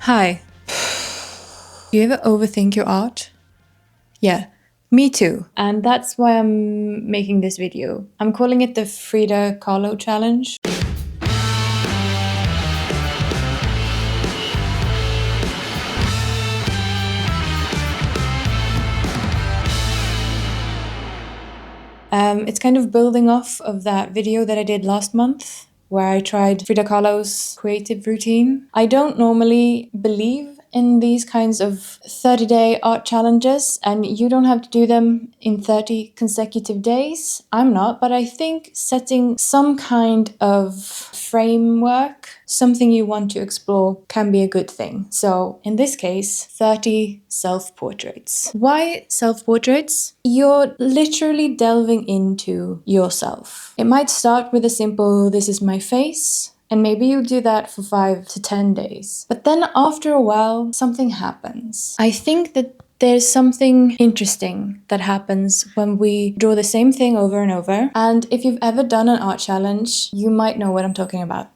Hi. Do you ever overthink your art? Yeah, me too. And that's why I'm making this video. I'm calling it the Frida Kahlo challenge. It's kind of building off of that video that I did last month, where I tried Frida Kahlo's creative routine. I don't normally believe in these kinds of 30-day art challenges, and you don't have to do them in 30 consecutive days. I'm not, but I think setting some kind of framework, something you want to explore, can be a good thing. So in this case, 30 self-portraits. Why self-portraits? You're literally delving into yourself. It might start with a simple, this is my face, and maybe you do that for 5 to 10 days. But then after a while, something happens. I think that there's something interesting that happens when we draw the same thing over and over. And if you've ever done an art challenge, you might know what I'm talking about.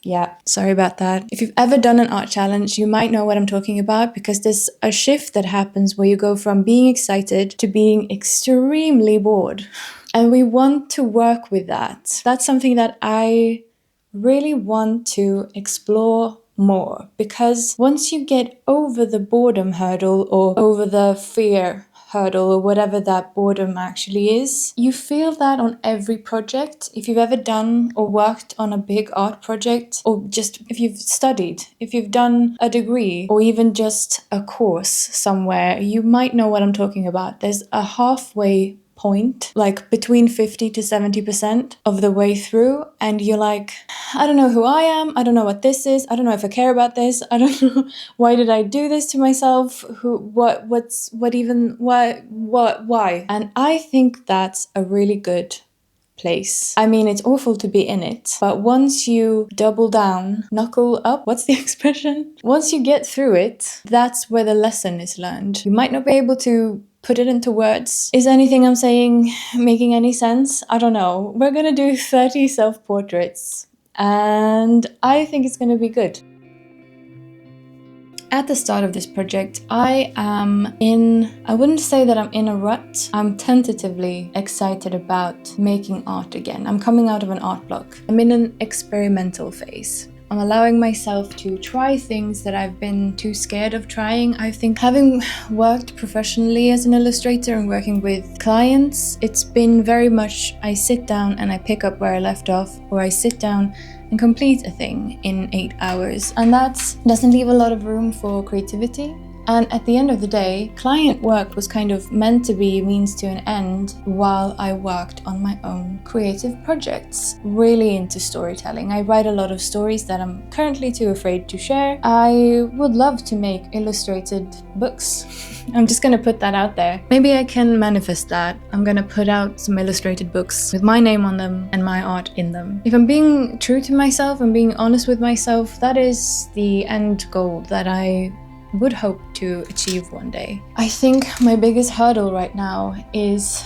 Yeah, sorry about that. If you've ever done an art challenge, you might know what I'm talking about, because there's a shift that happens where you go from being excited to being extremely bored. And we want to work with that. That's something that I really want to explore more, because once you get over the boredom hurdle or over the fear hurdle or whatever that boredom actually is, you feel that on every project. If you've ever done or worked on a big art project, or just if you've studied, if you've done a degree, or even just a course somewhere, you might know what I'm talking about. There's a halfway point, like between 50 to 70% of the way through, and you're like, I don't know who I am, I don't know what this is, I don't know if I care about this, I don't know, why did I do this to myself, why? And I think that's a really good place. I mean, it's awful to be in it, but once you double down, knuckle up, what's the expression? Once you get through it, that's where the lesson is learned. You might not be able to put it into words. Is anything I'm saying making any sense? I don't know. We're gonna do 30 self-portraits, and I think it's gonna be good. At the start of this project, I wouldn't say that I'm in a rut. I'm tentatively excited about making art again. I'm coming out of an art block. I'm in an experimental phase. I'm allowing myself to try things that I've been too scared of trying. I think having worked professionally as an illustrator and working with clients, it's been very much I sit down and I pick up where I left off, or I sit down and complete a thing in 8 hours. And that doesn't leave a lot of room for creativity. And at the end of the day, client work was kind of meant to be a means to an end while I worked on my own creative projects. Really into storytelling. I write a lot of stories that I'm currently too afraid to share. I would love to make illustrated books. I'm just gonna put that out there. Maybe I can manifest that. I'm gonna put out some illustrated books with my name on them and my art in them. If I'm being true to myself and being honest with myself, that is the end goal that I would hope to achieve one day. I think my biggest hurdle right now is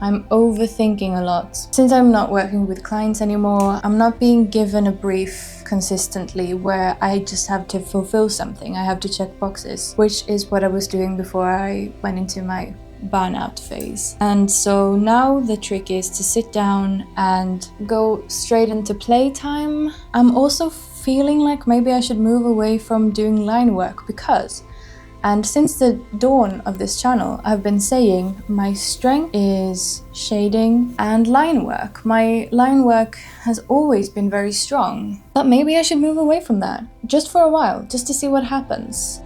I'm overthinking a lot. Since I'm not working with clients anymore, I'm not being given a brief consistently where I just have to fulfill something. I have to check boxes, which is what I was doing before I went into my burnout phase. And so now the trick is to sit down and go straight into playtime. I'm also feeling like maybe I should move away from doing line work, because, and since the dawn of this channel, I've been saying my strength is shading and line work. My line work has always been very strong, but maybe I should move away from that just for a while, just to see what happens.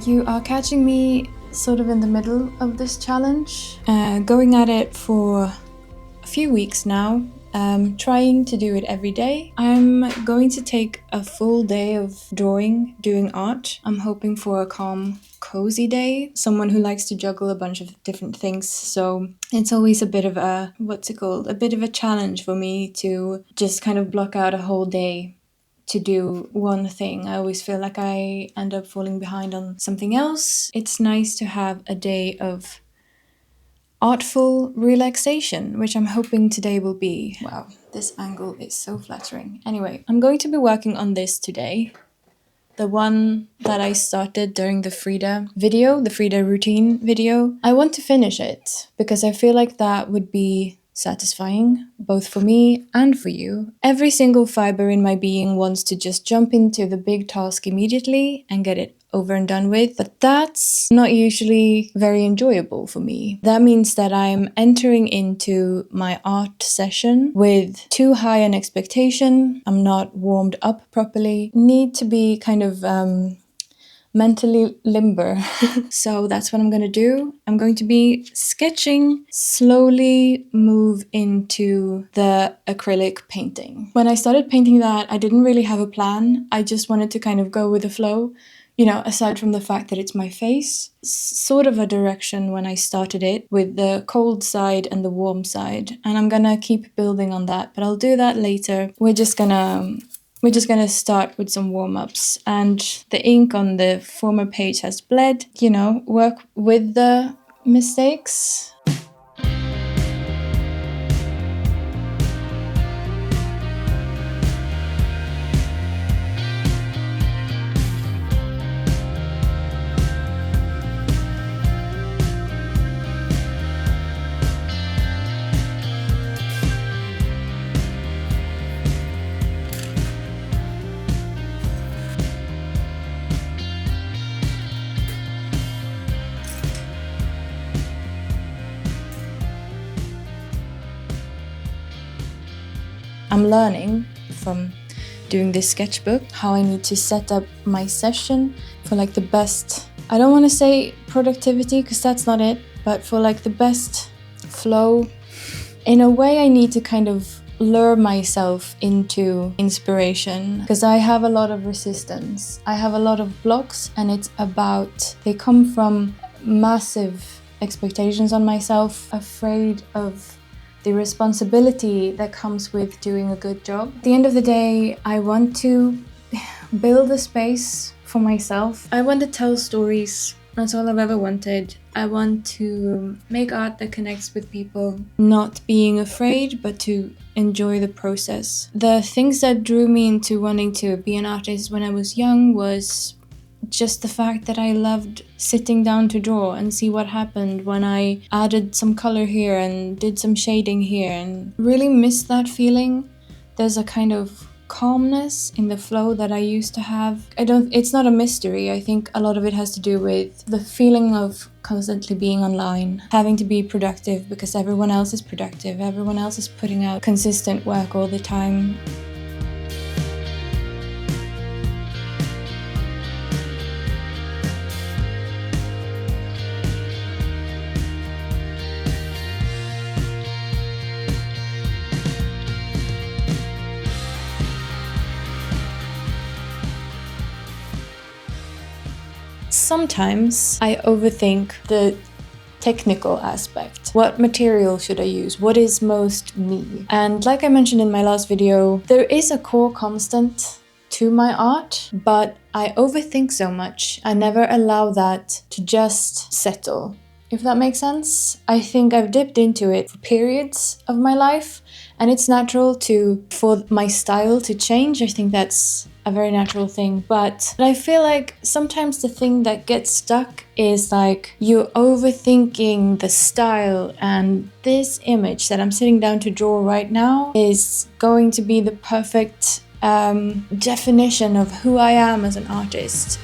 You are catching me sort of in the middle of this challenge, going at it for a few weeks now, trying to do it every day. I'm going to take a full day of doing art. I'm hoping for a calm, cozy day. Someone who likes to juggle a bunch of different things. So it's always a bit of a, a bit of a challenge for me to just kind of block out a whole day to do one thing. I always feel like I end up falling behind on something else. It's nice to have a day of artful relaxation, which I'm hoping today will be. Wow, this angle is so flattering. Anyway, I'm going to be working on this today. The one that I started during the Frida video, the Frida routine video. I want to finish it because I feel like that would be satisfying, both for me and for you. Every single fiber in my being wants to just jump into the big task immediately and get it over and done with, but that's not usually very enjoyable for me. That means that I'm entering into my art session with too high an expectation. I'm not warmed up properly, need to be kind of mentally limber. So that's what I'm gonna do. I'm going to be sketching, slowly move into the acrylic painting. When I started painting that, I didn't really have a plan. I just wanted to kind of go with the flow. You know, aside from the fact that it's my face, sort of a direction when I started it with the cold side and the warm side. And I'm gonna keep building on that, but I'll do that later. We're just gonna start with some warm-ups, and the ink on the former page has bled. You know, work with the mistakes. I'm learning from doing this sketchbook how I need to set up my session for like the best, I don't want to say productivity because that's not it, but for like the best flow. In a way, I need to kind of lure myself into inspiration because I have a lot of resistance. I have a lot of blocks, and they come from massive expectations on myself, afraid of the responsibility that comes with doing a good job. At the end of the day, I want to build a space for myself. I want to tell stories. That's all I've ever wanted. I want to make art that connects with people, not being afraid, but to enjoy the process. The things that drew me into wanting to be an artist when I was young was just the fact that I loved sitting down to draw and see what happened when I added some color here and did some shading here, and really miss that feeling. There's a kind of calmness in the flow that I used to have. It's not a mystery. I think a lot of it has to do with the feeling of constantly being online, having to be productive because everyone else is productive. Everyone else is putting out consistent work all the time. Sometimes I overthink the technical aspect. What material should I use? What is most me? And like I mentioned in my last video, there is a core constant to my art, but I overthink so much. I never allow that to just settle, if that makes sense. I think I've dipped into it for periods of my life, and it's natural for my style to change. I think that's a very natural thing, but I feel like sometimes the thing that gets stuck is like you're overthinking the style, and this image that I'm sitting down to draw right now is going to be the perfect definition of who I am as an artist.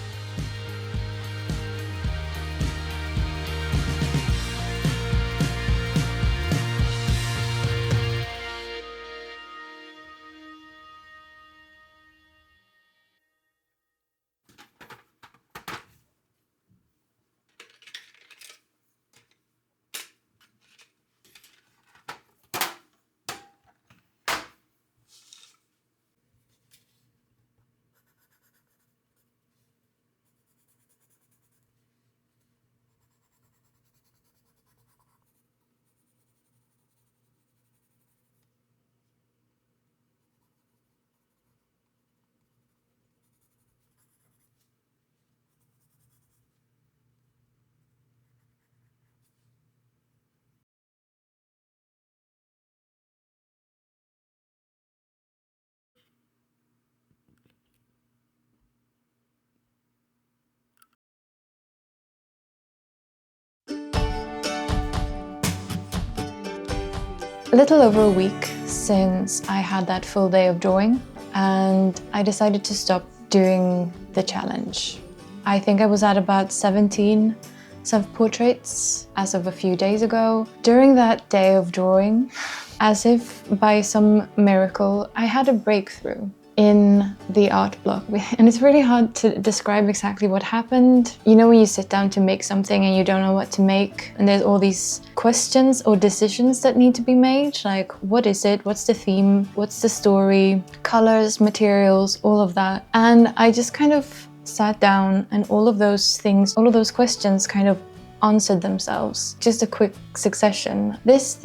a little over a week since I had that full day of drawing, and I decided to stop doing the challenge. I think I was at about 17 self-portraits as of a few days ago. During that day of drawing, as if by some miracle, I had a breakthrough in the art block. And it's really hard to describe exactly what happened. You know when you sit down to make something and you don't know what to make, and there's all these questions or decisions that need to be made, like what is it, what's the theme, what's the story, colors, materials, all of that. And I just kind of sat down and all of those things, all of those questions kind of answered themselves. Just a quick succession. This,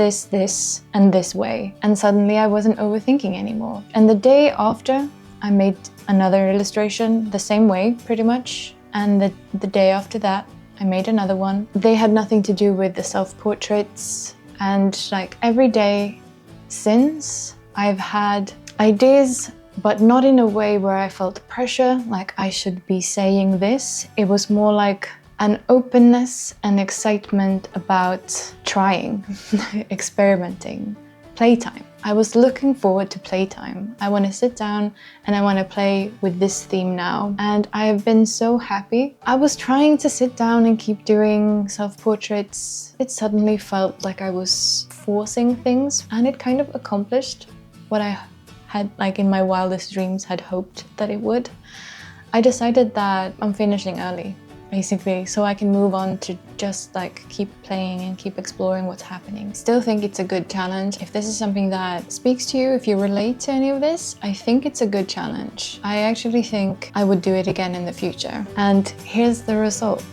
and this way. And suddenly I wasn't overthinking anymore. And the day after, I made another illustration the same way, pretty much. And the day after that, I made another one. They had nothing to do with the self-portraits. And like every day since, I've had ideas, but not in a way where I felt pressure, like I should be saying this. It was more like an openness and excitement about trying, experimenting, playtime. I was looking forward to playtime. I want to sit down and I want to play with this theme now. And I have been so happy. I was trying to sit down and keep doing self-portraits. It suddenly felt like I was forcing things, and it kind of accomplished what I had, like in my wildest dreams, had hoped that it would. I decided that I'm finishing early, basically, so I can move on to just like keep playing and keep exploring what's happening. Still think it's a good challenge. If this is something that speaks to you, if you relate to any of this, I think it's a good challenge. I actually think I would do it again in the future. And here's the result.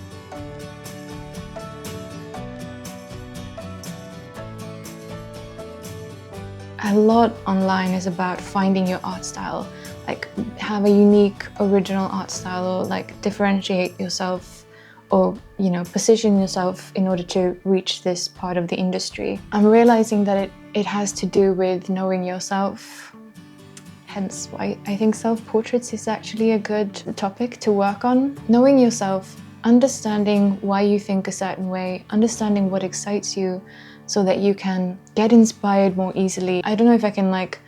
A lot online is about finding your art style, like have a unique original art style, or like differentiate yourself, or you know, position yourself in order to reach this part of the industry. I'm realizing that it has to do with knowing yourself, hence why I think self-portraits is actually a good topic to work on. Knowing yourself, understanding why you think a certain way, understanding what excites you, so that you can get inspired more easily. I don't know if I can like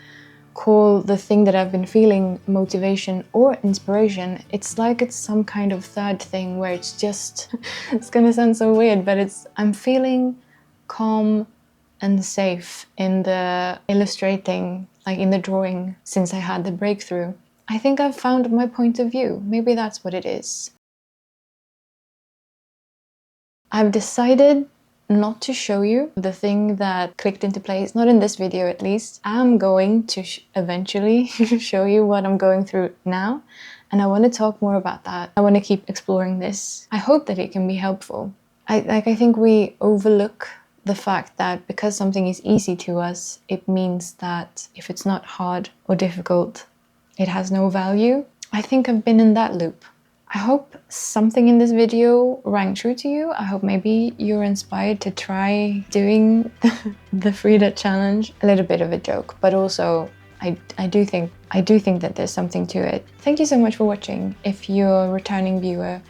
call the thing that I've been feeling motivation or inspiration. It's like it's some kind of third thing where it's just, it's gonna sound so weird, but I'm feeling calm and safe in the illustrating, like in the drawing, since I had the breakthrough. I think I've found my point of view. Maybe that's what it is. I've decided not to show you the thing that clicked into place, not in this video at least. I'm going to eventually show you what I'm going through now, and I want to talk more about that. I want to keep exploring this. I hope that it can be helpful. I think we overlook the fact that because something is easy to us, it means that if it's not hard or difficult, it has no value. I think I've been in that loop. I hope something in this video rang true to you. I hope maybe you're inspired to try doing the Frida challenge. A little bit of a joke, but also I do think that there's something to it. Thank you so much for watching. If you're a returning viewer,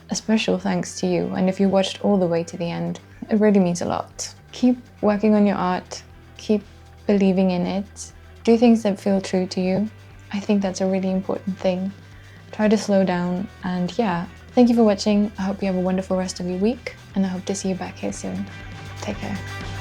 a special thanks to you. And if you watched all the way to the end, it really means a lot. Keep working on your art. Keep believing in it. Do things that feel true to you. I think that's a really important thing. Try to slow down, and yeah, thank you for watching. I hope you have a wonderful rest of your week, and I hope to see you back here soon. Take care.